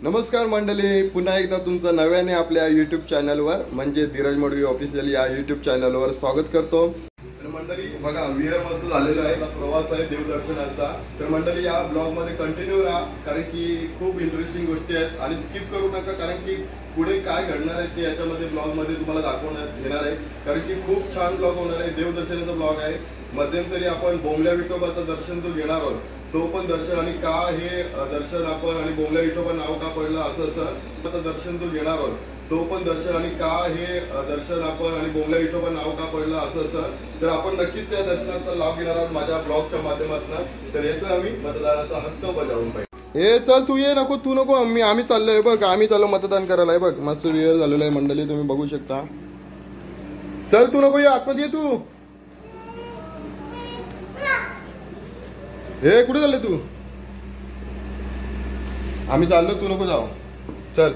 नमस्कार मंडळी, पुन्हा एकदा तुमचं नव्याने आपल्या यूट्यूब चॅनलवर म्हणजे धीरज मडवी ऑफिशियल या यूट्यूब चॅनलवर स्वागत करतो। तर मंडळी बघा, विहार मस्त झालेला आहे, प्रवास आहे देवदर्शनाचा। तर मंडळी या ब्लॉग मध्ये कंटिन्यू राहा, कारण की खूप इंटरेस्टिंग गोष्टी आहेत आणि स्किप करू नका, कारण की पुढे काय घडणार आहे ते याच्यामध्ये ब्लॉग मध्ये तुम्हाला दाखवण्यात येणार आहे। कारण की खूप छान ब्लॉग होणार आहे, देवदर्शनाचा ब्लॉग आहे। मध्यंतरी आपण बोंबल्या विठोबाचं दर्शन तो घेणार आहोत, तो पण दर्शन आणि का हे दर्शन आपण आणि बोंबल्या विठोबा नाव का पडलं असं दर्शन तो घेणार आहोत, तो पण दर्शन आणि का हे दर्शन आपण आणि बोंबल्या विठोबा नाव का पडलं असं तर आपण नक्कीच त्या दर्शनाचा लाभ घेणार आहोत माझ्या ब्लॉगच्या माध्यमातून। तर येतोय आम्ही मतदानाचा हक्क बजावून पाहिजे। ए चल, तू ये, नको तू नको, आम्ही चाललोय बघ, आम्ही चाललो मतदान करायला। बघ मस्त विहार झालेला आहे मंडळी, तुम्ही बघू शकता। चल तू नको, ये आतमध्ये, तू हे कुठे चालले तू? आम्ही चाललो, तू नको जाऊ, चल।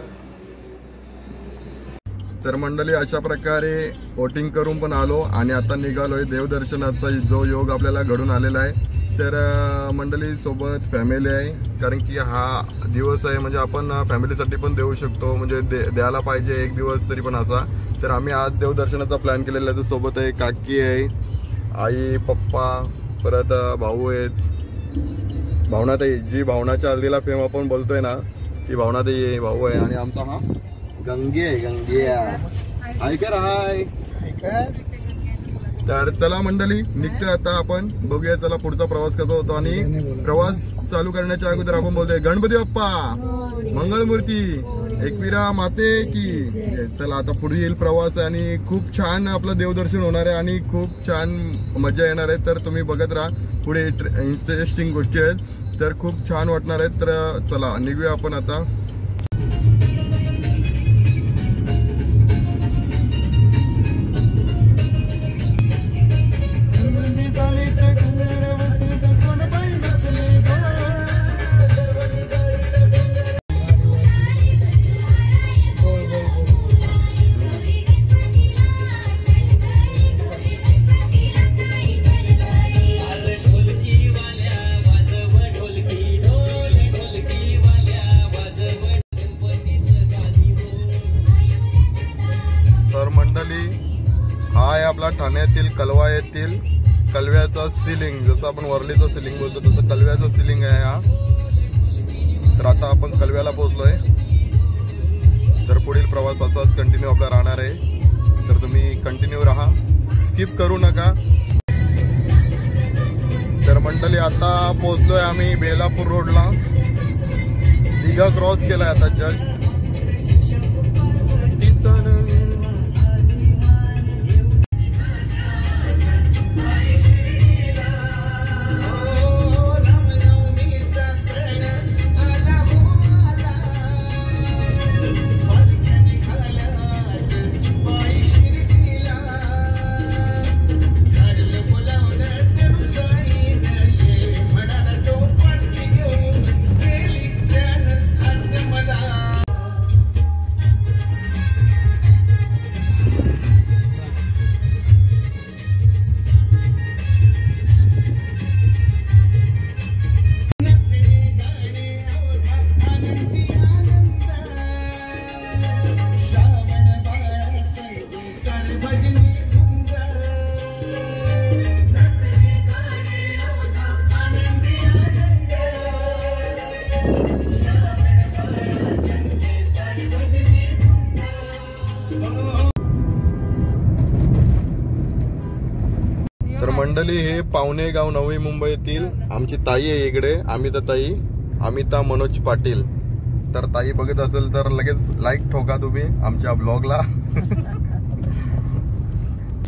तर मंडळी अशा प्रकारे वोटिंग करून पण आलो आणि आता निघालोय देवदर्शनाचा जो योग आपल्याला घडून आलेला आहे। तर मंडळी सोबत फॅमिली आहे, कारण की हा दिवस आहे म्हणजे आपण फॅमिलीसाठी पण देऊ शकतो, म्हणजे द्यायला पाहिजे एक दिवस तरी पण असा। तर आम्ही आज देवदर्शनाचा प्लॅन केलेला आहे। सोबत आहे काकी आहे, आई पप्पा, परत भाऊ आहेत, भावनाताई, जी भावनाच्या हल्दीला फेम आपण बोलतोय ना, ती भावनाताई भाऊ आहे, आणि आमचा हा गंगे आहे, गंग्या ऐकर हाय। तर चला मंडळी निघतोय आता आपण, बघूया चला पुढचा प्रवास कसा होतो। आणि प्रवास चालू करण्याच्या अगोदर आपण बोलतोय गणपती बाप्पा मंगळमूर्ती एकविरा माते की। चला आता पुढे येईल प्रवास आणि खूप छान आपलं देवदर्शन होणार आहे आणि खूप छान मजा येणार आहे। तर तुम्ही बघत राहा, पुढे इंटरेस्टिंग गोष्टी आहेत, तर खूप छान वाटणार आहेत। तर चला निघूया आपण आता। हा आहे आपला ठाण्यातील कलवा येथील कलव्याचा सिलिंग, जसं आपण वरलीचा सिलिंग बोलतो तसं कलव्याचा सिलिंग आहे हा। तर आता आपण कलव्याला पोहोचलोय, तर पुढील प्रवास असाच कंटिन्यू आपला राहणार आहे। तर तुम्ही कंटिन्यू राहा, स्किप करू नका। तर मंडळी आता पोहोचलोय आम्ही बेलापूर रोडला, दिघा क्रॉस केलाय आता जस्ट। तर मंडळी हे पावणे गाव नवी मुंबई येथील आमची ताई आहे इकडे, अमिता ताई, अमिता मनोज पाटील। तर ताई बघत असेल तर लगेच लाईक ठोका तुम्ही आमच्या ब्लॉगला।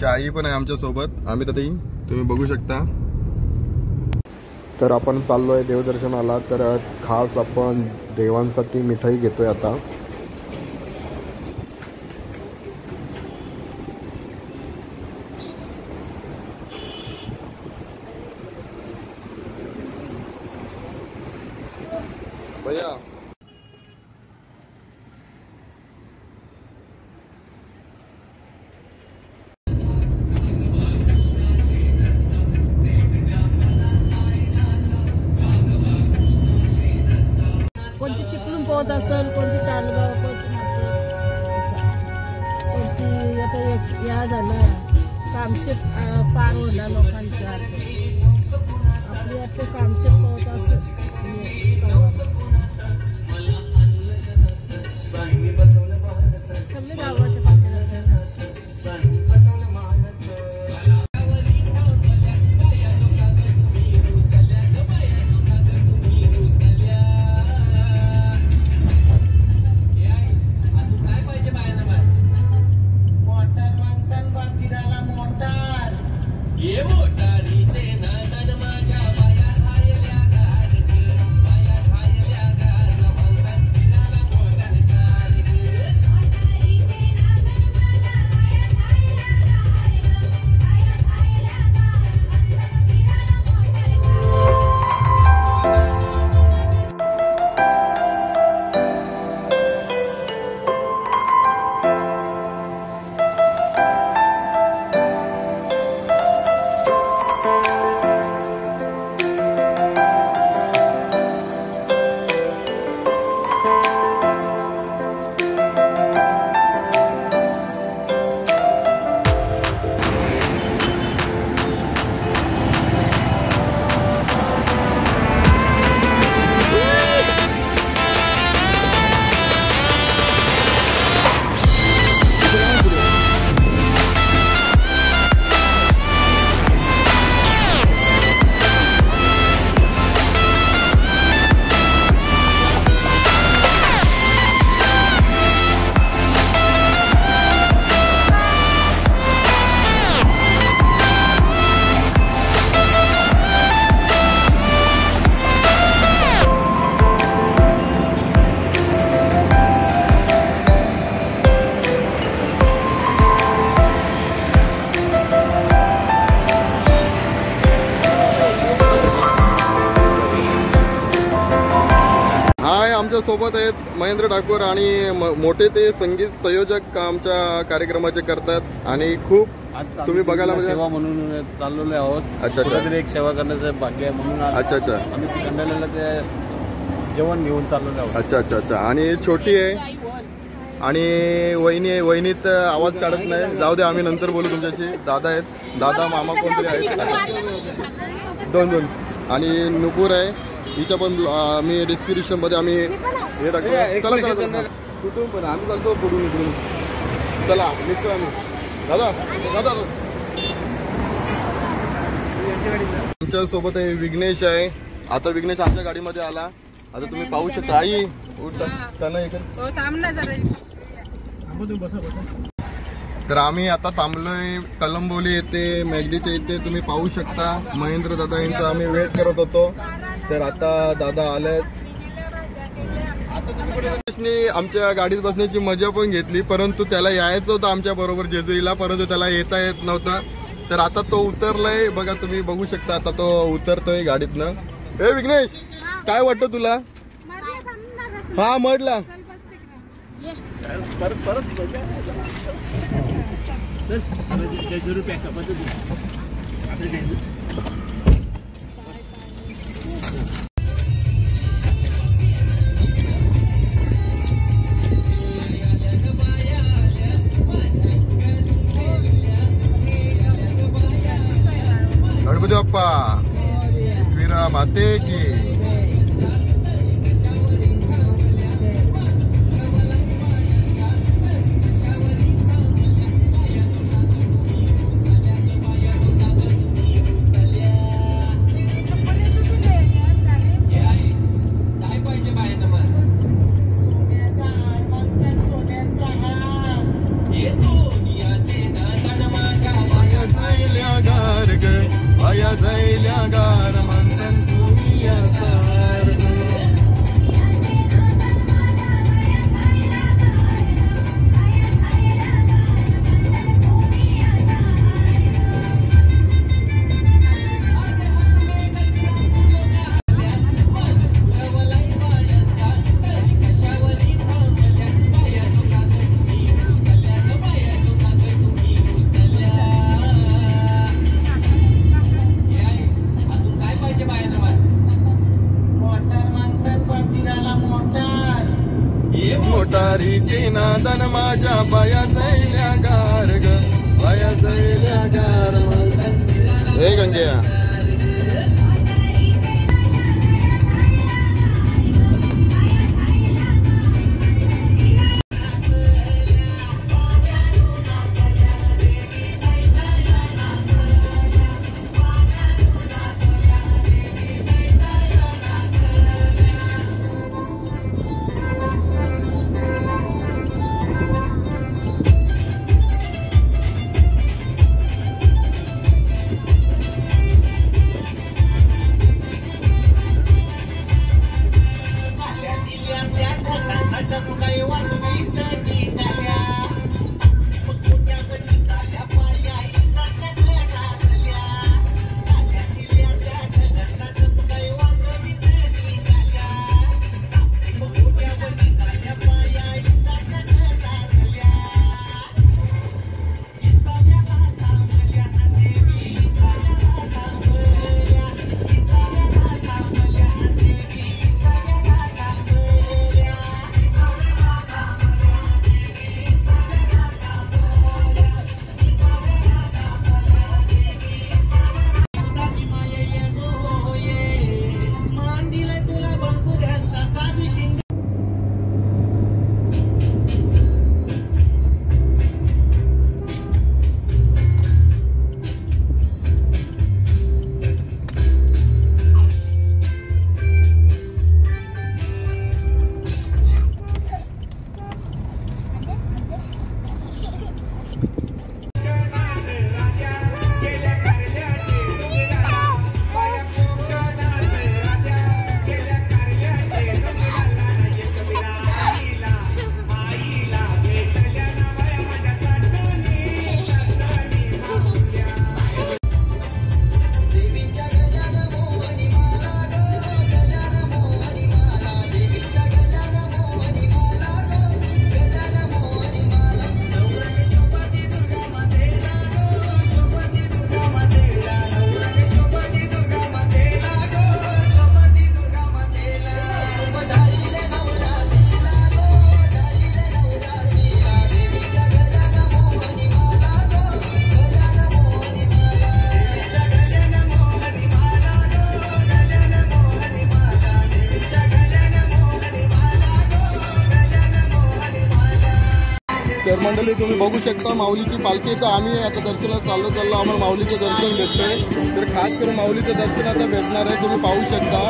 आई पण आहे आमच्या सोबत, अमिता ताई तुम्ही बघू शकता। तर आपण चाललोय देवदर्शनाला, तर खास आपण देवांसाठी मिठाई घेतोय आता। भैया पोहोच असं चिकन, कोणती तांदगाव, कोणती कोणती आता एक या झालं कामशेत पार होला लोकांच्या आपली आता कामशेत पावत असं सगळे गावाच्या आमच्या सोबत आहेत महेंद्र ठाकूर आणि मोठे ते संगीत संयोजक आमच्या कार्यक्रमाचे करतात आणि खूप तुम्ही बघायला सेवा म्हणून चाललेलो आहोत. अच्छा अच्छा. एक सेवा करण्याचं भाग्य आहे म्हणून अच्छा अच्छा आम्ही खंडाळ्याला ते जेवण घेऊन चाललेलो आहोत. अच्छा अच्छा अच्छा. आणि छोटी आहे आणि वहिनी आहे. वहिनीत आवाज काढत नाही, जाऊ दे आम्ही नंतर बोलू तुमच्याशी. दादा आहेत, दादा मामा कोणतरी आहेत, दोन दोन. आणि नुपूर आहे, हिच्या पण आम्ही डिस्क्रिप्शन मध्ये आम्ही हे टाकतो. चला कुठून पण आम्ही चालतो पुढून इकडून. चला निघतो आम्ही. दादा दादा आमच्या सोबत आहे विघ्नेश आहे. आता विघ्नेश आमच्या गाडीमध्ये आला. आता तुम्ही पाहू शकता. आई त्यांना तर आम्ही आता थांबलोय कलंबोली येथे, मॅगडीच्या इथे. तुम्ही पाहू शकता महेंद्र दादा यांचा आम्ही वेट करत होतो. तर आता दादा आलेत. आमच्या गाडीत बसण्याची मजा पण घेतली, परंतु त्याला यायचं होतं आमच्या बरोबर जेजुरीला, परंतु त्याला येता येत नव्हतं. तर आता तो उतरलाय बघा, तुम्ही बघू शकता. आता तो उतरतोय गाडीतनं. हे विघ्नेश, काय वाटतं तुला? हा म्हटला गणपती बाप्पा विरा माते की. जायल्या गार मंथन मोटारीची नादन माझ्या पाया जैल्या गार ग पाया जैल्या गार हे गंग्या तर मंडळी तुम्ही बघू शकता माऊलीची पालखी तर आम्ही आता दर्शनात चाललो आम्हाला माऊलीचं दर्शन भेटतंय तर खास करून माऊलीचं दर्शन आता भेटणार आहे तुम्ही पाहू शकता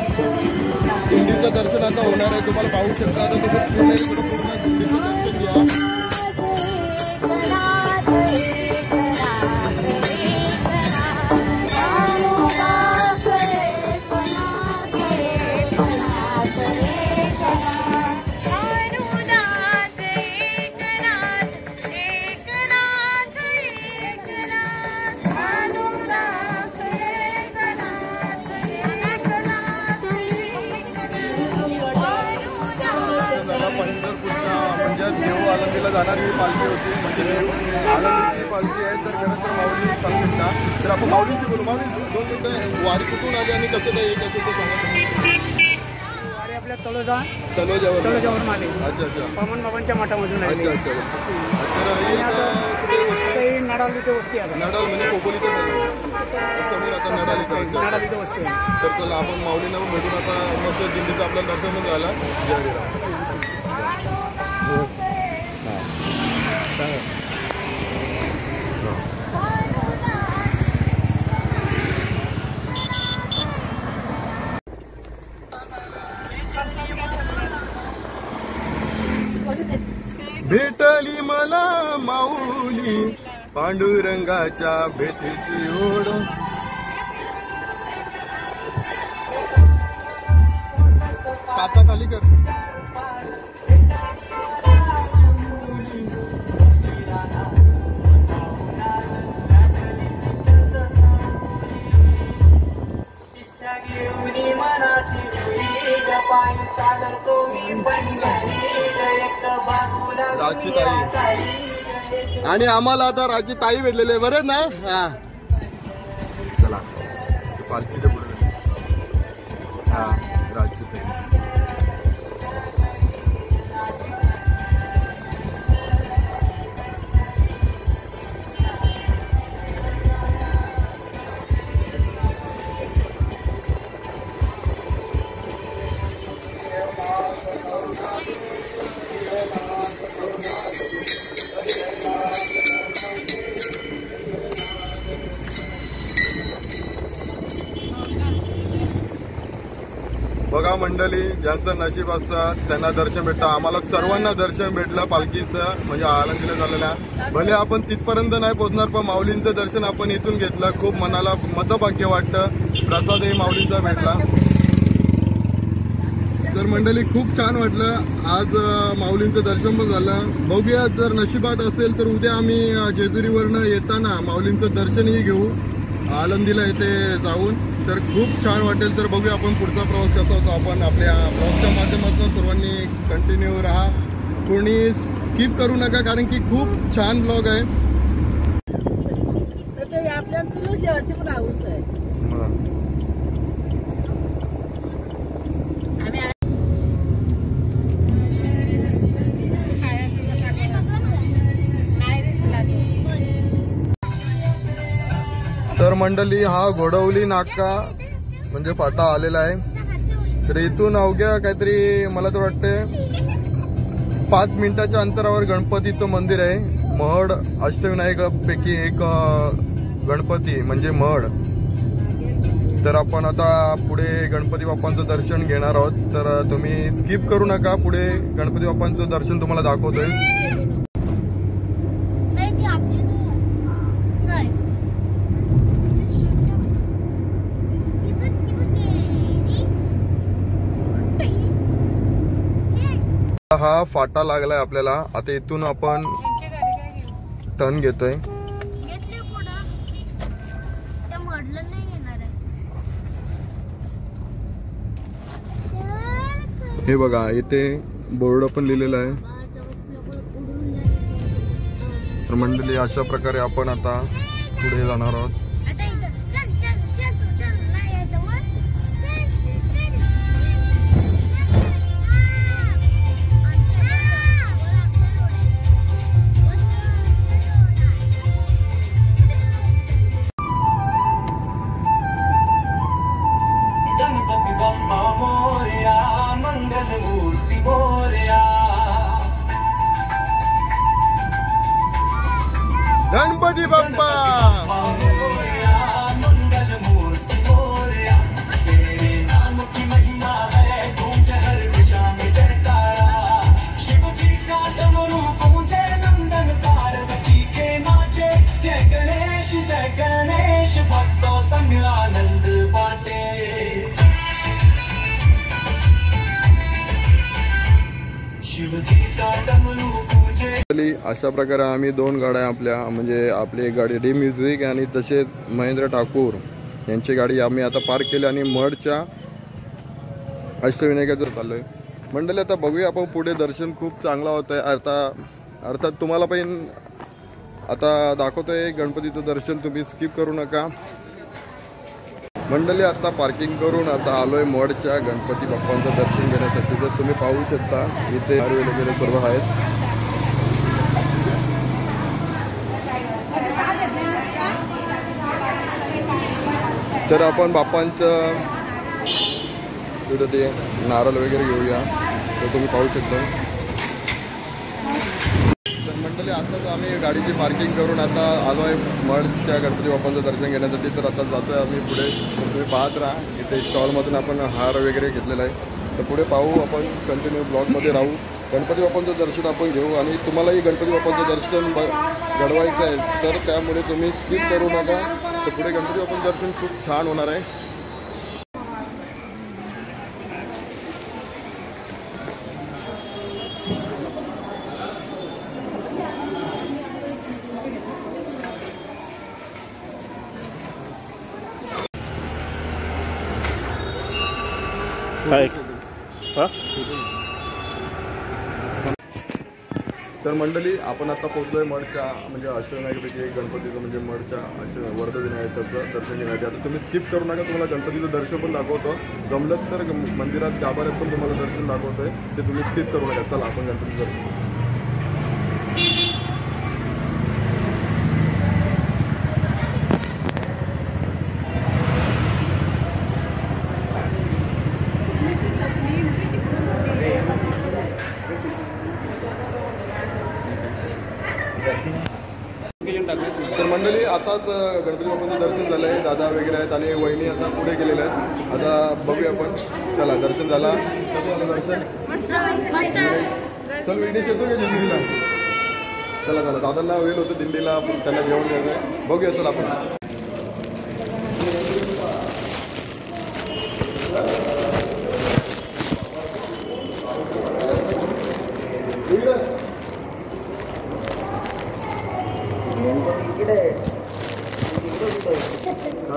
दिंडीचं दर्शन आता होणार आहे तुम्हाला पाहू शकता आता तुम्ही पूर्ण दिंडीचं दर्शन घ्या आळंदीला जाणारी पालखी होती म्हणजे आळंदीची पालखी आहे तर खरं तर माऊली सांगू शकता तर आपण माऊलीशी बोलू माऊली 2 मिनिटं वारी कुठून आली आणि कसं काय कसं ते सांगा वारी आपल्या तलोजावरून आली अच्छा अच्छा पवन बाबांच्या मठामधून आली अच्छा अच्छा तर नडाल इथे वस्ती आहे नडाल म्हणजे खोपोलीच्या समोर आता नडाल इथे वस्ती आहे तर चला आपण माऊलींना भेटून आता मस्त दिंडीचं आपल्याला दर्शन झाला जय विराम भेटली मला माऊली पांडुरंगाच्या भेटीची ओढ काचा खाली कर राजची ताई आणि आम्हाला आता राजची ताई भेटलेली आहे बरं ना हा चला पालखीचे पुढे हा राजची ताई मंडळी ज्यांचं नशीब असतं त्यांना दर्शन भेटतं. आम्हाला सर्वांना दर्शन भेटलं पालखीचं, म्हणजे आळंदीला झालेल्या. भले आपण तिथपर्यंत नाही पोहोचणार, पण माऊलींचं दर्शन आपण इथून घेतलं. खूप मनाला मतभाग्य वाटतं. प्रसादही माऊलींचा भेटला. तर मंडळी खूप छान वाटलं. आज माऊलींचं दर्शन पण झालं. बघूया, जर नशिबात असेल तर उद्या आम्ही जेजुरीवरनं येताना माऊलींचं दर्शनही घेऊ आळंदीला येथे जाऊन. तर खूप छान वाटेल. तर बघूया आपण पुढचा प्रवास कसा होतो. आपण आपल्या ब्लॉगच्या माध्यमातून सर्वांनी कंटिन्यू राहा, कोणी स्किप करू नका, कारण की खूप छान ब्लॉग आहे. ते आपल्याला तुला जेवायची पण हाऊस आहे. तर मंडळी हा घोडवली नाका म्हणजे फाटा आलेला आहे. तर इथून अवघ्या काहीतरी मला तर वाटते 5 मिनिटाच्या अंतरावर गणपतीचं मंदिर आहे. महड अष्टविनायकापैकी एक गणपती म्हणजे महड. तर आपण आता पुढे गणपती बाप्पांचं दर्शन घेणार आहोत. तर तुम्ही स्किप करू नका, पुढे गणपती बाप्पांचं दर्शन तुम्हाला दाखवतोय. हा फाटा लागलाय आपल्याला. आता इथून आपण टर्न घेतोय. हे बघा, इथे बोर्ड पण लिहिलेला आहे. तर मंडळी अशा प्रकारे आपण आता पुढे जाणार आहोत. गणपती बाप्पा अशा प्रकारे आम्ही 2 गाड्या आपल्या, म्हणजे आपली एक गाडी डी म्युझिक आणि तसेच महेंद्र ठाकूर यांची गाडी आम्ही आता पार्क केली आणि मडच्या अष्टविनायकावर चाललोय. मंडळी आता बघूया आपण पुढे. दर्शन खूप चांगला होत आहे. अर्थात तुम्हाला पण आता दाखवतोय गणपतीचं दर्शन, तुम्ही स्किप करू नका. मंडळी आता पार्किंग करून आता आलोय मडच्या गणपती बाप्पांचं दर्शन घेण्यासाठी. जर तुम्ही पाहू शकता इथे वगैरे सर्व आहेत. तर आपण बाप्पांचं ते नारळ वगैरे घेऊया. तर तुम्ही पाहू शकता. तर मंडळी आताच आम्ही गाडीची पार्किंग करून आता आलो आहे मडच्या गणपती बाप्पांचं दर्शन घेण्यासाठी. तर आता जातो आहे आम्ही पुढे. तुम्ही पाहत राहा. इथे स्टॉलमधून आपण हार वगैरे घेतलेला आहे. तर पुढे पाहू आपण, कंटिन्यू ब्लॉगमध्ये राहू. गणपती बाप्पांचं दर्शन आपण घेऊ आणि तुम्हालाही गणपती बाप्पांचं दर्शन घडवायचं आहे. तर त्यामुळे तुम्ही स्किप करू नका. तर पुढे गणपती बाप्पांचं दर्शन खूप छान होणार आहे. तर मंडळी आपण आता पोहोचलोय मडच्या, म्हणजे अष्टविनायकापैकी एक गणपतीचं म्हणजे मडच्या वर्धविनायकाचं दर्शन घेण्यासाठी. आता तुम्ही स्किप करू नका, तुम्हाला गणपतीचं दर्शन पण दाखवतो. जमलं तर मंदिरात गाभाऱ्यात पण तुम्हाला दर्शन दाखवतोय. ते तुम्ही स्किप करू नका. चला आपण गणपतीचं दर्शन. तर मंडळी आताच गणपती बाप्पांचं दर्शन झालंय. दादा वगैरे आहेत आणि वहिनी आता पुढे गेलेल्या आहेत. आता बघूया आपण. चला दर्शन झाला. कसं झालं दर्शन? चल विदेश येतो का दिंडीला? चला चला दादांना वेळ होतं दिंडीला, आपण त्यांना जेवण द्यायचं. बघूया चला आपण.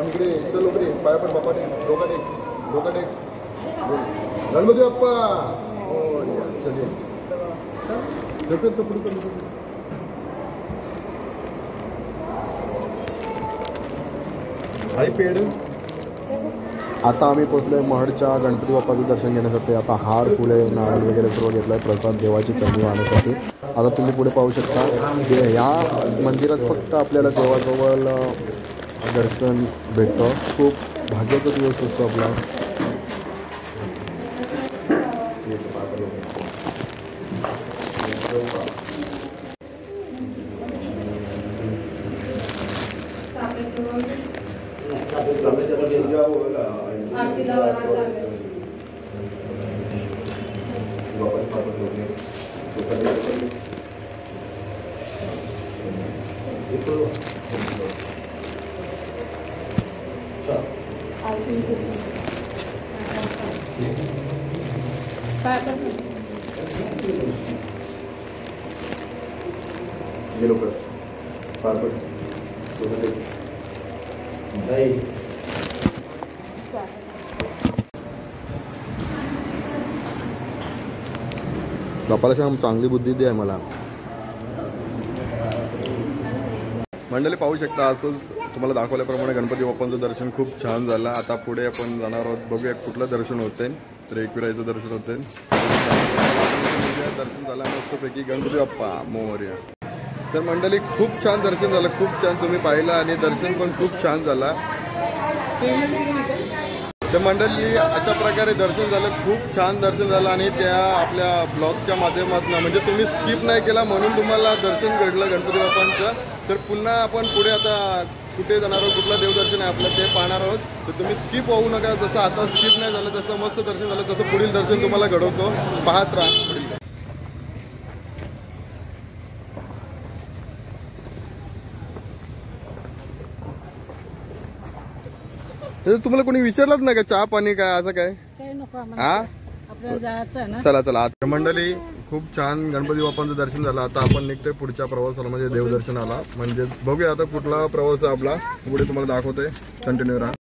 इकडे चल उकडे पाया पण बापा टेक डोका टेक गणपती बाप्पा. हो चलिए आई पेड. आता आम्ही पोहोचलोय महडच्या गणपती बाप्पाचं दर्शन घेण्यासाठी. आता हार फुले नारळ वगैरे सर्व घेतलाय प्रसाद देवाची चरणी वाहण्यासाठी. आता तुम्ही पुढे पाहू शकता या मंदिरात फक्त आपल्याला देवाजवळ दर्शन भेटतं. खूप भाग्याचा दिवस असतो आपला. बापाला सांग चांगली बुद्धी दे मला. मंडळी पाहू शकता असंच तुम्हाला दाखवल्याप्रमाणे गणपती बाप्पांचं दर्शन खूप छान झालं. आता पुढे आपण जाणार आहोत. बघूया कुठलं दर्शन होतंय. तर एकविरायचं दर्शन होतंय. दर्शन झालं मस्तपैकी गणपती बाप्पा मोरया. तर मंडळी खूप छान दर्शन झालं. खूप छान तुम्ही पाहिलं आणि दर्शन पण खूप छान झालं. तर मंडळी अशा प्रकारे दर्शन झालं. खूप छान दर्शन झालं आणि त्या आपल्या ब्लॉगच्या माध्यमातून म्हणजे तुम्ही स्किप नाही केला म्हणून तुम्हाला दर्शन घडलं गणपती बाप्पांचं. तर पुन्हा आपण पुढे आता कुठे जाणार आहोत, कुठलं देवदर्शन आहे आपलं ते पाहणार आहोत. तर तुम्ही स्किप होऊ नका. जसं आता स्किप नाही झालं तसं मस्त दर्शन झालं तसं पुढील दर्शन तुम्हाला घडवतो. पाहत राहा पुढील. तुम्हाला कोणी विचारलंच नाही का चहा पाणी काय असं काय? हा चला चला. आता मंडळी खूप छान गणपती बाप्पांचं दर्शन झालं. आता आपण निघतोय पुढच्या प्रवासाला म्हणजे देवदर्शनाला. म्हणजेच बघूया आता कुठला प्रवास आहे आपला. पुढे तुम्हाला दाखवतोय. कंटिन्यू राहा.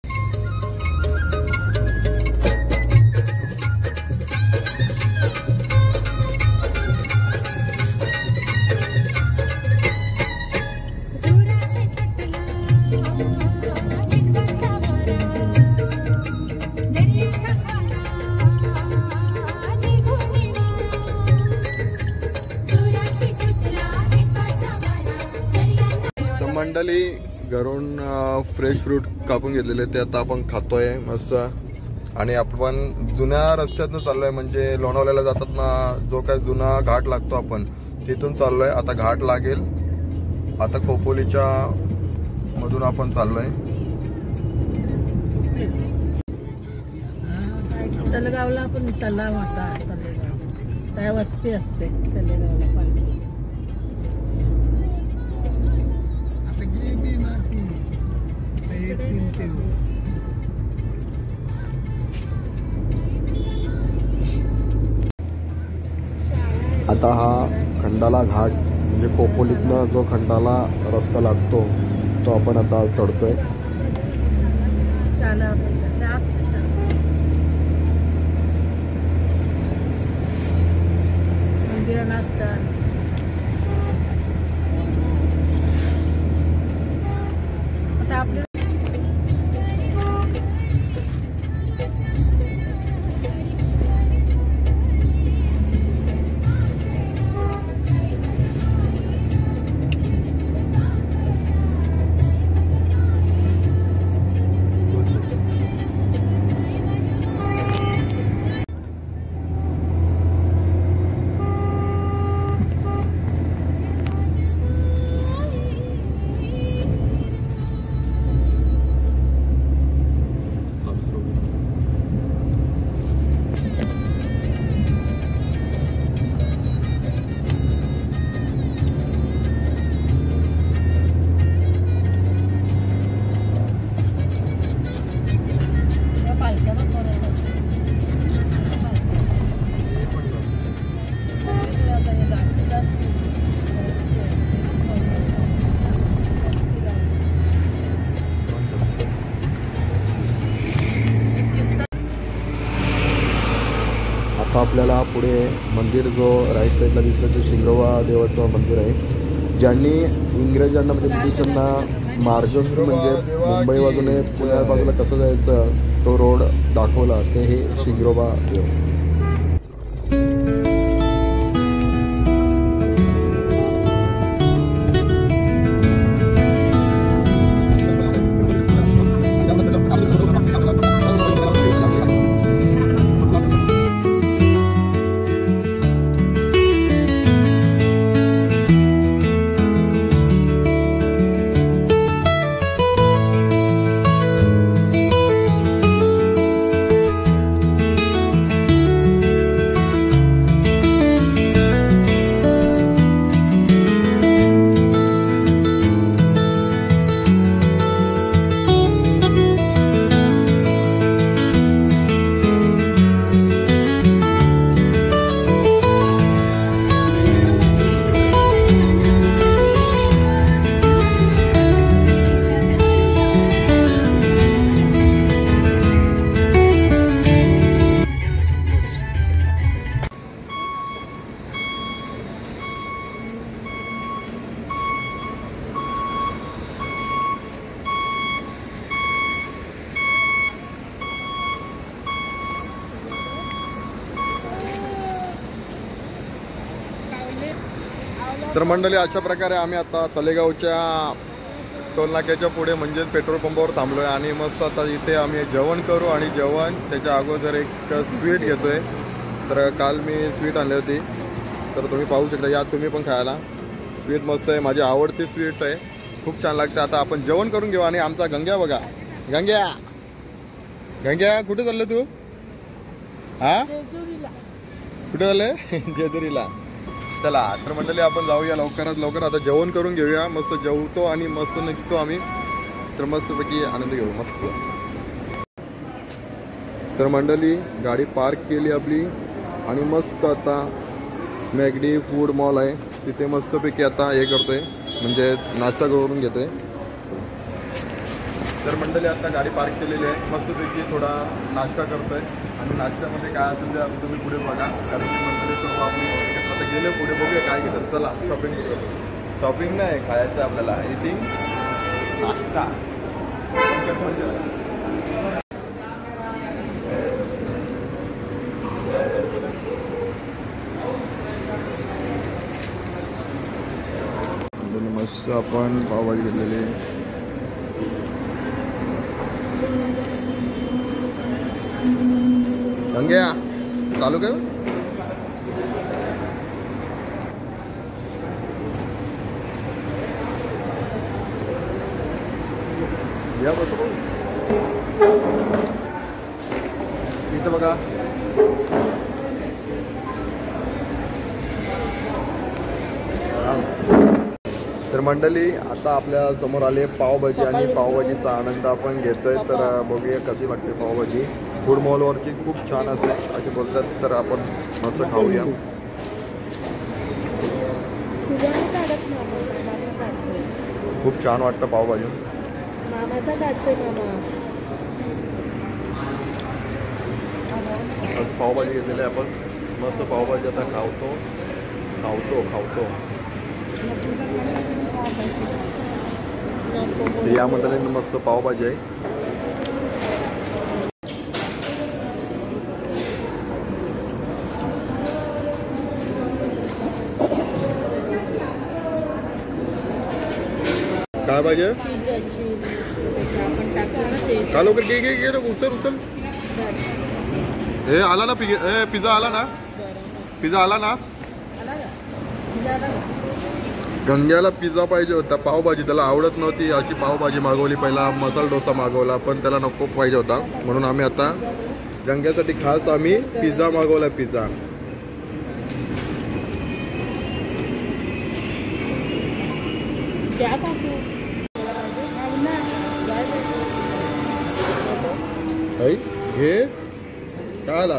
मंडळी घरून फ्रेश फ्रूट कापून घेतलेले ते आता आपण खातोय मस्त. आणि आपण जुन्या रस्त्यातनं चाललोय म्हणजे लोणावळ्याला जातात ना जो काय जुना घाट लागतो आपण तिथून चाललोय. आता घाट लागेल. आता खोपोलीच्या मधून आपण चाललोय. तळेगावला पण तलाव होता. तळेगाव त्या वस्ती असते तळेगावला पाणी. आता हा खंडाला घाट म्हणजे खोपोलीतनं जो खंडाला रस्ता लागतो तो आपण आता चढतोय. शाळा मंदिरं नसतात. आता आपल्या पुढे मंदिर जो राईट साईडला दिसतो ते शिंगरोबा देवाचं मंदिर आहे. ज्यांनी इंग्रजांना म्हणजे ब्रिटिशांना मार्गस्थ म्हणजे मुंबई बाजूने पुण्या बाजूला कसं जायचं तो रोड दाखवला ते हे शिंगरोबा देव. तर मंडळी अशा प्रकारे आम्ही आता तलेगावच्या टोलनाक्याच्या पुढे म्हणजे पेट्रोल पंपावर थांबलो आहे आणि मस्त आता इथे आम्ही जेवण करू आणि जेवण त्याच्या अगोदर एक स्वीट घेतो आहे. तर काल मी स्वीट आणली होती तर तुम्ही पाहू शकता या तुम्ही पण खायला. स्वीट मस्त आहे, माझी आवडती स्वीट आहे, खूप छान लागते. आता आपण जेवण करून घेऊ. आणि आमचा गंग्या बघा, गंग्या गंग्या कुठे चाललं तू? हा कुठे चालले? जेजुरीला. चला तर मंडळी आपण जाऊया लवकरात लवकर. आता जेवण करून घेऊया, मस्त जेवतो आणि मस्त निघतो आम्ही. तर मस्तपैकी आनंद घेऊ मस्त. तर मंडळी गाडी पार्क केली आपली आणि मस्त आता मॅगडी फूड मॉल आहे तिथे मस्तपैकी आता हे करतोय म्हणजे नाश्ता करून घेतोय. तर मंडळी आता गाडी पार्क केलेली आहे, मस्तपैकी थोडा नाश्ता करतोय आणि नाश्त्यामध्ये काय असेल ते तुम्ही पुढे बघा. कारण की मंडळी सर्व आपली आता गेले पुढे बघूया काय घेतात. चला शॉपिंग करू. शॉपिंग नाही खायचं आपल्याला, इटिंग नाश्ता. मस्त आपण पावभाजी घेतलेली. गंग्या चालू कर. या बस इथं बघा. तर मंडळी आता आपल्या समोर आले पावभाजी आणि पावभाजीचा आनंद आपण घेतोय. तर बघूया कशी लागते पावभाजी. फूड मॉलवरची खूप छान असते असे बोलतात. तर आपण मस्त खाऊया. खूप छान वाटतं पावभाजी. मामाचा काढतोय मामा. पावभाजी घेतलेली आहे आपण. मस्त पावभाजी आता खावतो. यामध्ये मस्त पावभाजी आहे. काय पाहिजे? का लवकर घे उचल. हे आला ना पिझ्झा आला ना. पिझ्झा आला ना. गंग्याला पिझ्झा पाहिजे होता. पावभाजी त्याला आवडत नव्हती. अशी पावभाजी मागवली. पहिला मसाला डोसा मागवला पण त्याला नको पाहिजे होता म्हणून आम्ही आता गंग्यासाठी खास आम्ही पिझ्झा मागवला. पिझ्झा घे. काय आला?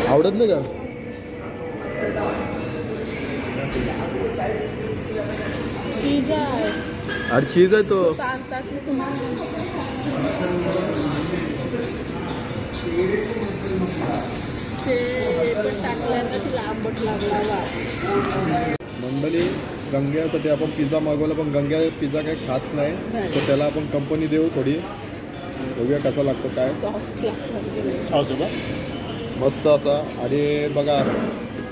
आवडत नाही का? अरे चीज आहे तो. ते पण टाकल्यानं तिला आंबट लागला वास. मंडळी गंग्यासाठी आपण पिझ्झा मागवला, पण गंग्या पिझ्झा काही खात नाही, तर त्याला आपण कंपनी देऊ थोडी, बघूया कसा लागतो काय. सॉस क्लासमध्ये सॉस मस्त असा. आणि बघा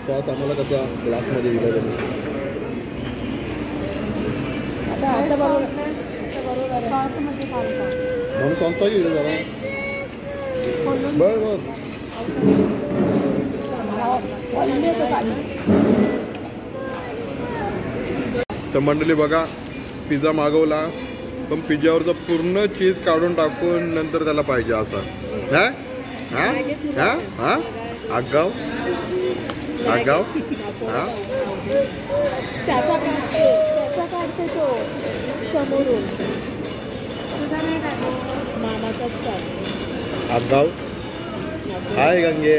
सॉस आम्हाला कसा ग्लासमध्ये दिला त्यांनी. आता बरोबर आहे. म्हणून सांगतो की जरा बरं तर मंडळी बघा पिझ्झा मागवला, पण पिझ्झावरचं पूर्ण चीज काढून टाकून नंतर त्याला पाहिजे असं. हा हा हा हा आगाव आगाव हा काढते तो समोरून मामाचाच काढतो. आगाव. हाय गंगे.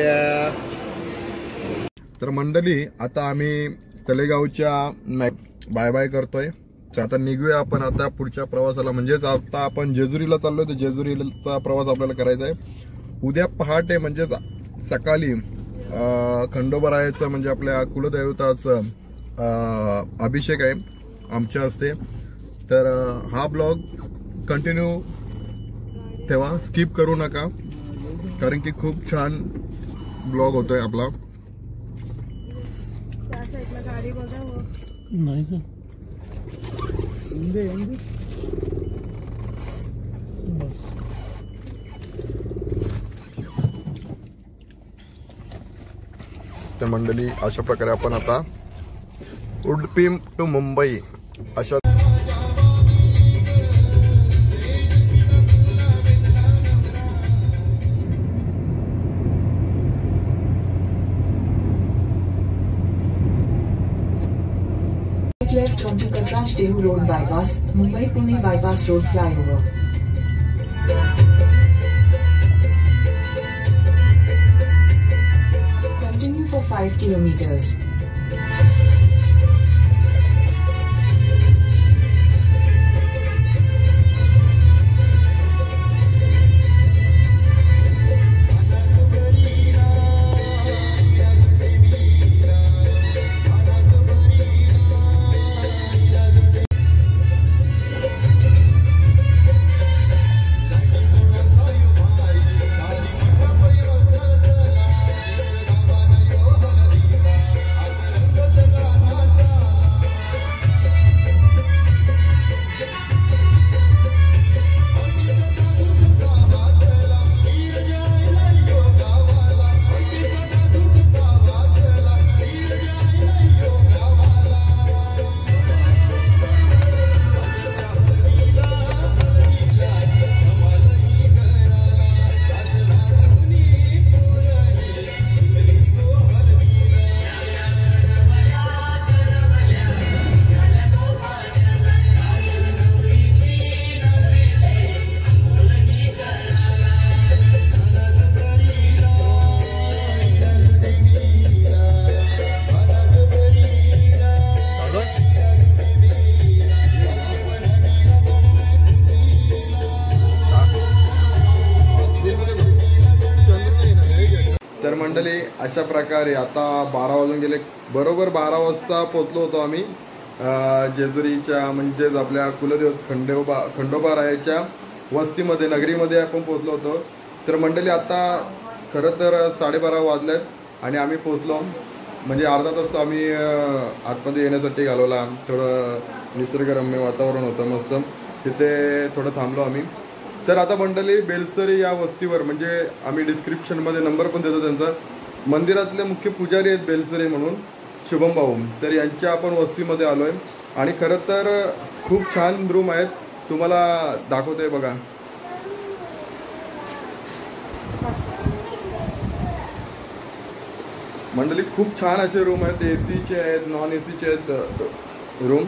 तर मंडळी आता आम्ही तलेगावच्या बाय बाय करतोय. तर आता निघूया आपण आता पुढच्या प्रवासाला, म्हणजेच आता आपण जेजुरीला चाललोय. तर जेजुरीचा प्रवास आपल्याला करायचा आहे उद्या पहाटे, म्हणजेच सकाळी खंडोबारायाचं म्हणजे आपल्या कुलदैवताचं अभिषेक आहे आमच्या हस्ते. तर हा ब्लॉग कंटिन्यू ठेवा, स्किप करू नका, कारण की खूप छान ब्लॉग होतोय आपला. त्या साईडला गाडी बघा. नाही सर बस. तर मंडळी अशा प्रकारे आपण आता उडुपी टू मुंबई अशा left onto Katrash Dehu Road bypass, Mumbai-Pune bypass road flyover. Continue for 5 kilometers. तर मंडळी अशा प्रकारे आता 12 वाजून गेले, बरोबर 12 वाजता पोचलो होतो आम्ही जेजुरीच्या म्हणजेच आपल्या कुलदेवत खंडोबारायाच्या वस्तीमध्ये नगरीमध्ये आपण पोचलो होतो. तर मंडळी आता खरं तर 12:30 वाजलेत आणि आम्ही पोचलो, म्हणजे अर्धा तास आम्ही आतमध्ये येण्यासाठी घालवला. थोडं निसर्गरम्य वातावरण होतं मस्त, तिथे थोडं थांबलो आम्ही. तर आता मंडळी बेलसरी या वस्तीवर, म्हणजे आम्ही डिस्क्रिप्शनमध्ये नंबर पण देतो त्यांचा, मंदिरातले मुख्य पुजारी आहेत बेलसरी म्हणून शुभम भाऊ, तर यांच्या आपण वस्तीमध्ये आलो आहे. आणि खरं तर खूप छान रूम आहेत, तुम्हाला दाखवतोय बघा. मंडळी खूप छान असे रूम आहेत, एसीचे आहेत, नॉन एसीचे आहेत रूम.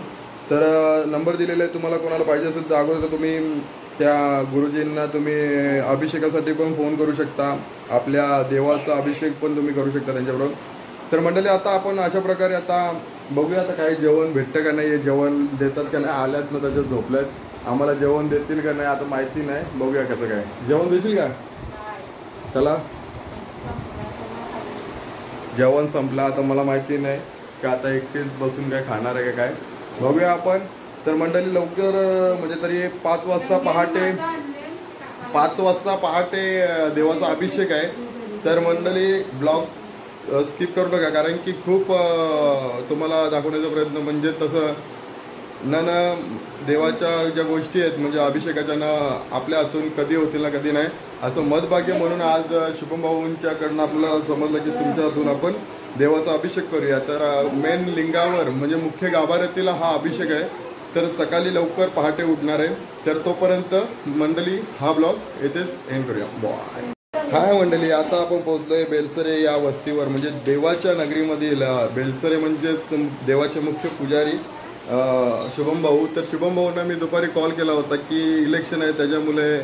तर नंबर दिलेला आहे, तुम्हाला कोणाला पाहिजे असेल तर अगोदर तुम्ही त्या गुरुजींना तुम्ही अभिषेकासाठी पण फोन करू शकता, आपल्या देवाचा अभिषेक पण तुम्ही करू शकता त्यांच्याबरोबर. तर मंडळी आता आपण अशा प्रकारे आता बघूया आता काही जेवण भेटतं का नाही, जेवण देतात का नाही. आल्यात ना तसेच झोपल्यात, आम्हाला जेवण देतील का नाही आता माहिती नाही, बघूया कसं काय. जेवण देशील का? चला जेवण संपलं. आता मला माहिती नाही की आता एकटेच बसून काय खाणार आहे का काय, बघूया आपण. तर मंडळी लवकर म्हणजे तरी 5 वाजता पहाटे देवाचा अभिषेक आहे. तर मंडळी ब्लॉग स्किप करू नका, कारण की खूप तुम्हाला दाखवण्याचा प्रयत्न म्हणजे तसं देवाच्या ज्या गोष्टी आहेत म्हणजे अभिषेकाच्या आपल्या हातून कधी होतील ना कधी नाही असं मतभाग्य. म्हणून आज शुभम भाऊंच्याकडनं आपल्याला समजलं की तुमच्या हातून आपण देवाचा अभिषेक करूया. तर मेन लिंगावर म्हणजे मुख्य गाभाऱ्यातील हा अभिषेक आहे. तर सकाळी लवकर पहाटे उठणार आहे. तर तोपर्यंत मंडळी हा ब्लॉग येथेच एंड करूया. बाय. हाय मंडळी, आता आपण पोहोचलोय बेलसरे या वस्तीवर म्हणजे देवाच्या नगरीमधील. बेलसरे म्हणजेच देवाचे मुख्य पुजारी शुभम भाऊ. तर शुभम भाऊंना मी दुपारी कॉल केला होता की इलेक्शन आहे त्याच्यामुळे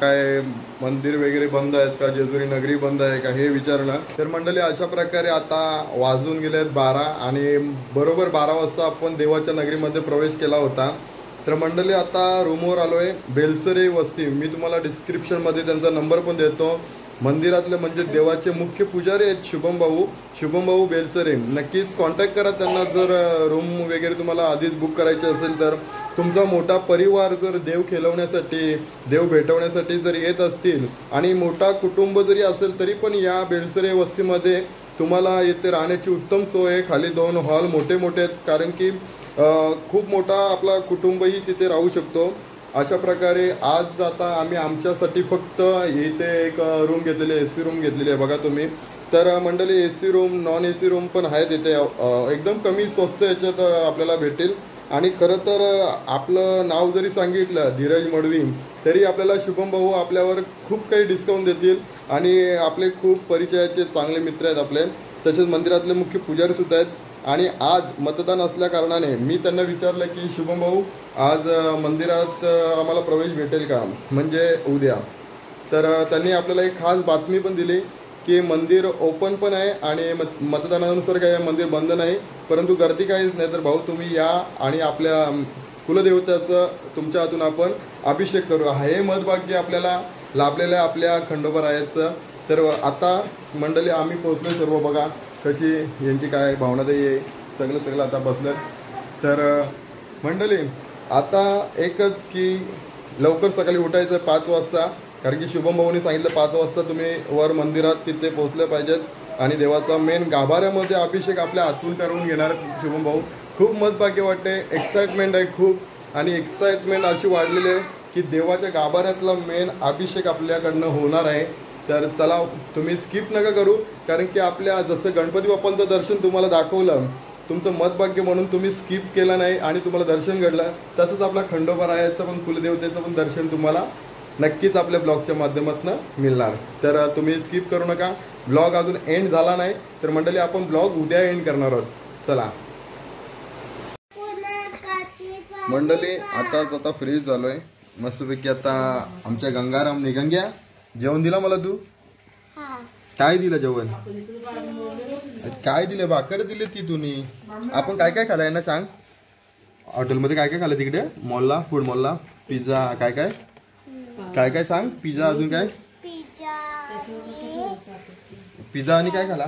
काय मंदिर वगैरे बंद आहेत का, जेजुरी नगरी बंद आहे का हे विचारणं. तर मंडळी अशा प्रकारे आता वाजून गेले आहेत 12 आणि बरोबर 12 वाजता आपण देवाच्या नगरीमध्ये प्रवेश केला होता. तर मंडळी आता रूमवर आलोय. बेलसरे वस्ती, मी तुम्हाला डिस्क्रिप्शनमध्ये त्यांचा नंबर पण देतो. मंदिरातले म्हणजे देवाचे मुख्य पुजारी आहेत शुभम भाऊ बेलसरे. नक्कीच कॉन्टॅक्ट करा त्यांना जर रूम वगैरे तुम्हाला आधीच बुक करायचे असेल तर. तुमचा मोठा परिवार जर देव खेळवण्यासाठी देव भेटवण्यासाठी जर येत असतील आणि मोठा कुटुंब जरी असेल तरी पण या बेलसरे वस्तीमध्ये तुम्हाला येथे राहण्याची उत्तम सोय आहे. खाली 2 हॉल मोठे आहेत, कारण की खूप मोठा आपला कुटुंबही तिथे राहू शकतो. अशा प्रकारे आज आता आम्ही आमच्यासाठी फक्त इथे एक रूम घेतलेली आहे, AC रूम घेतलेली आहे बघा तुम्ही. तर मंडळी AC room non AC room पण आहेत इथे. एकदम कमी स्वस्त याच्यात आपल्याला भेटेल. आणि खरं तर आपलं नाव जरी सांगितलं धीरज मडवी तरी आपल्याला शुभम भाऊ आपल्यावर खूप काही डिस्काउंट देतील. आणि आपले खूप परिचयाचे चांगले मित्र आहेत आपले. तसेच मंदिरातले मुख्य पुजारी सुद्धा आहेत. आणि आज मतदान असल्या कारणाने मी त्यांना विचारलं की शुभम भाऊ आज मंदिरात आम्हाला प्रवेश भेटेल का, म्हणजे उद्या. तर त्यांनी आपल्याला एक खास बातमी पण दिली की मंदिर ओपन पण आहे आणि मतदानानुसार काय मंदिर बंद नाही, परंतु गर्दी काहीच नाही. तर भाऊ तुम्ही या आणि आपल्या कुलदेवताचं तुमच्या हातून आपण अभिषेक करू. हे मतभाग्य आपल्याला लाभलेलं आहे आपल्या खंडोबारायाचं. तर आता मंडळी आम्ही पोहोचलो सर्व. बघा कशी यांची काय भावनादायी आहे. सगळं आता बसलं. तर मंडळी आता एकच की लवकर सकाळी उठायचं 5 वाजता, कारण की शुभम भाऊनी सांगितलं 5 वाजता तुम्ही वर मंदिरात तिथे पोहोचले पाहिजेत. आणि देवाचा मेन गाभाऱ्यामध्ये अभिषेक आपल्या हातून करून घेणार शुभम भाऊ. खूप मतभाग्य वाटते, एक्साइटमेंट आहे खूप. आणि एक्साइटमेंट अशी वाढलेली आहे की देवाच्या गाभाऱ्यातला मेन अभिषेक आपल्याकडनं होणार आहे. तर चला तुम्ही स्किप नका करू, कारण की आपल्या जसं गणपती बाप्पांचं दर्शन तुम्हाला दाखवलं तुमचं मतभाग्य म्हणून तुम्ही स्किप केलं नाही आणि तुम्हाला दर्शन घडलं, तसंच आपला खंडोबारायाचं पण कुलदेवतेचं पण दर्शन तुम्हाला नक्कीच आपल्या ब्लॉगच्या माध्यमातून मिळणार. तर तुम्ही स्किप करू नका. ब्लॉग अजून एंड झाला नाही तर मंडळी आपण ब्लॉग उद्या एंड करणार आहोत. चला मंडळी आता फ्रेश झालोय मस्तपैकी. आता आमच्या गंगारामने गंग्या जेवण दिला मला. तू काय दिलं जेवण? काय दिले? भाकर दिले ती तुम्ही. आपण काय खाल्लंय ना सांग. हॉटेलमध्ये काय खाल्लं तिकडे मॉलला, फूड मॉलला? पिझ्झा काय काय सांग. पिझ्झा अजून काय? पिझ्झा आणि काय खाला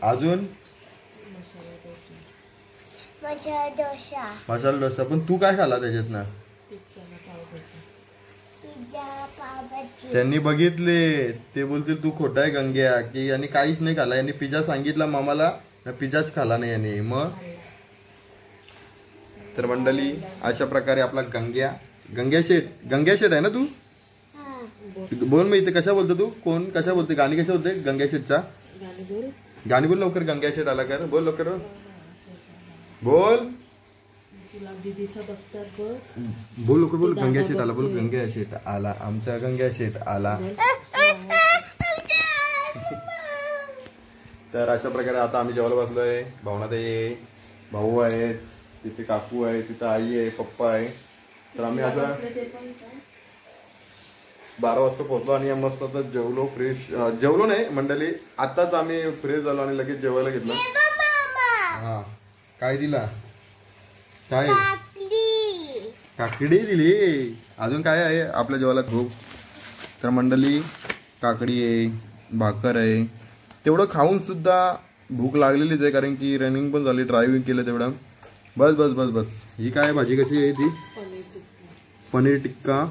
अजून? मसाला डोसा. पण तू काय खाला त्याच्यातनं? त्यांनी बघितले ते बोलतील तू खोटा आहे गंग्या की यांनी काहीच नाही खाला. यांनी पिझ्झा सांगितला मामाला, पिझ्झाच खाला नाही यांनी. मग तर मंडळी अशा प्रकारे आपला गंग्या शेठ आहे ना तू? बोल मग इथे कशा बोलतो तू? कोण कशा बोलते? गाणी कशा बोलते गंग्या शेठचा? गाणी बोल लवकर. गंग्या शेठ आला कर. बोल लवकर बोल. बोल लवकर बोल. गंग्या शेठ आला. बोल गंग्या शेठ आला. आमचा गंग्या शेठ आला. तर अशा प्रकारे आता आम्ही जेवायला बसलोय. भावनाताई भाऊ आहेत, तिथे काकू आहे, तिथं आई आहे, पप्पा आहे. तर आम्ही आता 12 वाजता पोहोचलो आणि मस्त आता जेवलो. फ्रेश जेवलो नाही मंडळी, आताच आम्ही फ्रेश झालो आणि लगेच जेवायला घेतलं. हा काय दिला? काय काकडी दिली. अजून काय आहे आपल्या जेवायला? खूप. तर मंडळी काकडी आहे, भाकर आहे. तेवढं खाऊन सुद्धा भूक लागलेलीच आहे, कारण की रनिंग पण झाली, ड्रायव्हिंग केलं तेवढं. बस बस बस बस. ही काय भाजी कशी आहे ती? पनीर टिक्का.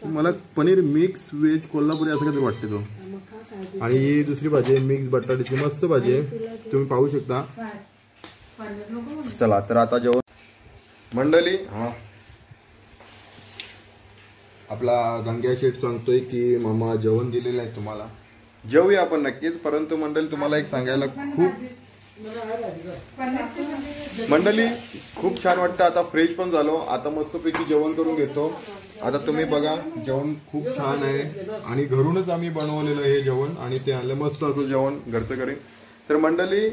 मला पनीर मिक्स व्हेज कोल्हापुरी असं काहीतरी वाटते तो. आणि ही दुसरी भाजी आहे मिक्स बटाट्याची, मस्त भाजी आहे, तुम्ही पाहू शकता. चला तर आता जेवण मंडळी. हा आपला गंग्या शेठ सांगतोय की मामा जेवण दिलेलं आहे तुम्हाला, जेवूया आपण नक्कीच. परंतु मंडळी तुम्हाला एक सांगायला मंडळी खूप छान वाटतं. आता फ्रेश पण झालो, आता मस्तपैकी जेवण करून घेतो. आता तुम्ही बघा जेवण खूप छान आहे आणि घरूनच आम्ही बनवलेलं हे जेवण, आणि ते आणलं मस्त असं जेवण घरचं करेन. तर मंडळी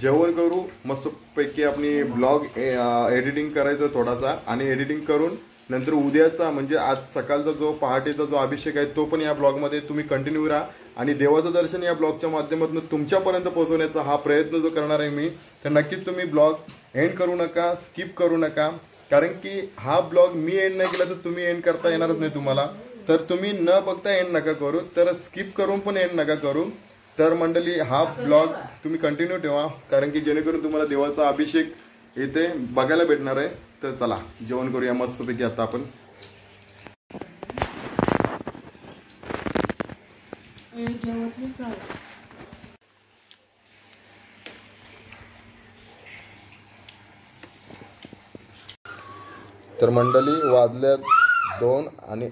जेवण करू मस्तपैकी. आपली ब्लॉग एडिटिंग करायचं थोडासा, आणि एडिटिंग करून नंतर उद्याचा म्हणजे आज सकाळचा जो पहाटेचा जो अभिषेक आहे तो पण या ब्लॉगमध्ये तुम्ही कंटिन्यू राहा. आणि देवाचं दर्शन या ब्लॉगच्या माध्यमातून तुमच्यापर्यंत पोहोचवण्याचा हा प्रयत्न जो करणार आहे मी, तर नक्कीच तुम्ही ब्लॉग एंड करू नका, स्किप करू नका. कारण की हा ब्लॉग मी एंड नाही केला तर तुम्ही एंड करता येणारच नाही तुम्हाला. तर तुम्ही न बघता एंड नका करू, तर स्किप करून पण एंड नका करू. तर मंडळी हा ब्लॉग तुम्ही कंटिन्यू ठेवा, कारण की जेणेकरून तुम्हाला देवाचा अभिषेक इथे बघायला भेटणार आहे. तर चला जेवण करूया मस्तपैकी आता आपण. तर मंडळी वाजल्यात 2 आणि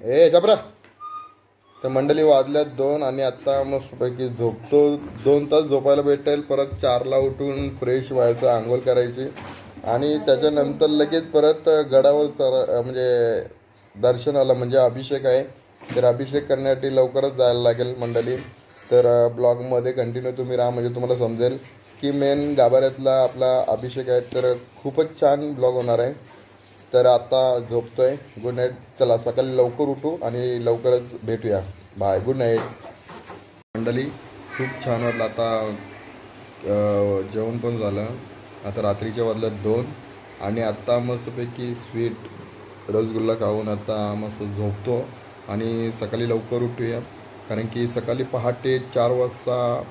तर मंडळी वाजल्यात 2 आणि आता मस्तपैकी झोपतो. 2 तास झोपायला भेटेल. परत 4ला उठून फ्रेश व्हायचं, आंघोळ करायची, आणि त्याच्यानंतर लगेच परत गडावर म्हणजे दर्शनाला म्हणजे अभिषेक आहे. तर अभिषेक करण्यासाठी लवकरच जायला लागेल मंडळी. तर ब्लॉगमध्ये कंटिन्यू तुम्ही राहा, म्हणजे तुम्हाला समजेल की मेन गाभाऱ्यातला आपला अभिषेक आहे. तर खूपच छान ब्लॉग होणार आहे. तर आता झोपतोय. Good night. चला सकाळी लवकर उठू आणि लवकरच भेटूया. Bye, good night. मंडळी खूप छान वाटलं. आता जेवण पण झालं. आता रात्रीच्या वाजल्यात 2 आणि आता मस्तपैकी स्वीट रसगुल्ला खाऊन आता मस्त झोपतो आणि सकाळी लवकर उठूया. कारण की सकाळी पहाटे 4 वाजता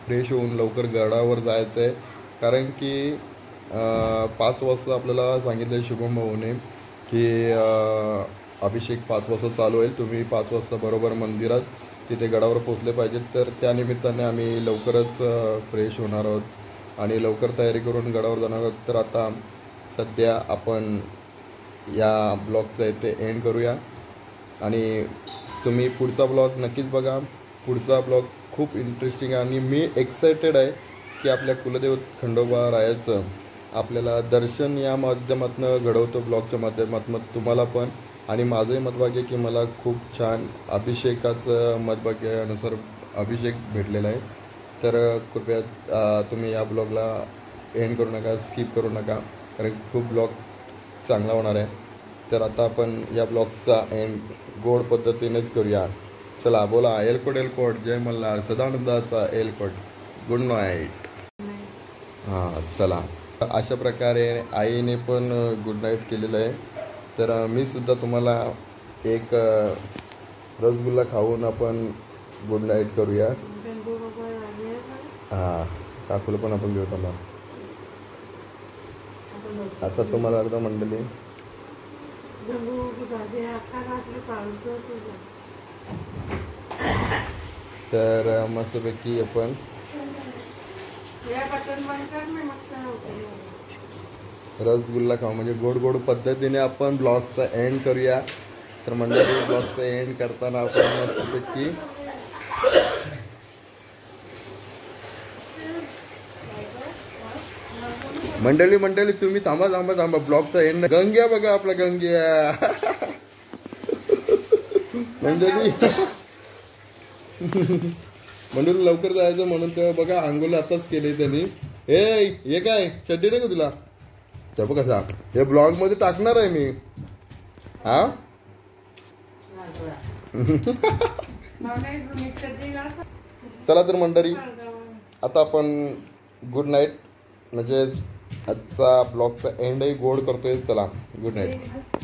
फ्रेश होऊन लवकर गडावर जायचं आहे. कारण की 5 वाजता आपल्याला सांगितलं शुभम भाऊने की अभिषेक 5 वाजता चालू होईल. तुम्ही 5 वाजता बरोबर मंदिरात तिथे गडावर पोचले पाहिजेत. तर त्यानिमित्ताने आम्ही लवकरच फ्रेश होणार आहोत आणि लवकर तयारी करून गडावर जाणार आहोत. तर आता सध्या आपण या ब्लॉगचा इथे एंड करूया आणि तुम्ही पुढचा ब्लॉग नक्कीच बघा. पुढचा ब्लॉग खूप इंटरेस्टिंग आहे आणि मी एक्सायटेड आहे की आपल्या कुलदेव खंडोबा रायाचं आपल्याला दर्शन या माध्यमातून घडवतो, ब्लॉगच्या माध्यमातून तुम्हाला पण. आणि माझंही मतभाग्य की मला खूप छान अभिषेकाचं मतभाग्यानुसार अभिषेक भेटलेला आहे. तर कृपया तुम्ही या ब्लॉगला एंड करू नका, स्किप करू नका, कारण खूप ब्लॉग चांगला होणार आहे. तर आता आपण या ब्लॉगचा एंड गोड पद्धतीनेच करूया. चला बोला एलकोट एलकोट, जय मल्हार, सदानंदाचा एलकोट, गुड नाईट. हां चला, अशा प्रकारे आईने पण गुड नाईट केलेलं आहे. तर मी सुद्धा तुम्हाला एक रसगुल्ला खाऊन आपण गुड नाईट करूया. हां काकूला पण आपण घेऊ. मला आता तुम्हाला अर्धा मंडळी तर मस्तपैकी आपण रसगुल्ला खाऊ, म्हणजे गोड गोड पद्धतीने आपण ब्लॉगचा एंड करूया. तर मंडळी ब्लॉगचा एंड करताना आपण मस्तपैकी मंडळी तुम्ही थांबा ब्लॉगचा एंड. गंग्या बघा आपला गंग्या मंडळी लवकर जायचं म्हणून तर बघा आंघोळ आताच केले त्यांनी. हे काय चड्डी नाही का तुला? त्या बघा कसा हे ब्लॉग मध्ये टाकणार आहे मी. हा चला तर मंडळी आता आपण गुड नाईट, म्हणजे आजचा ब्लॉगचा एंडही गोड करतोय. चला गुड नाईट.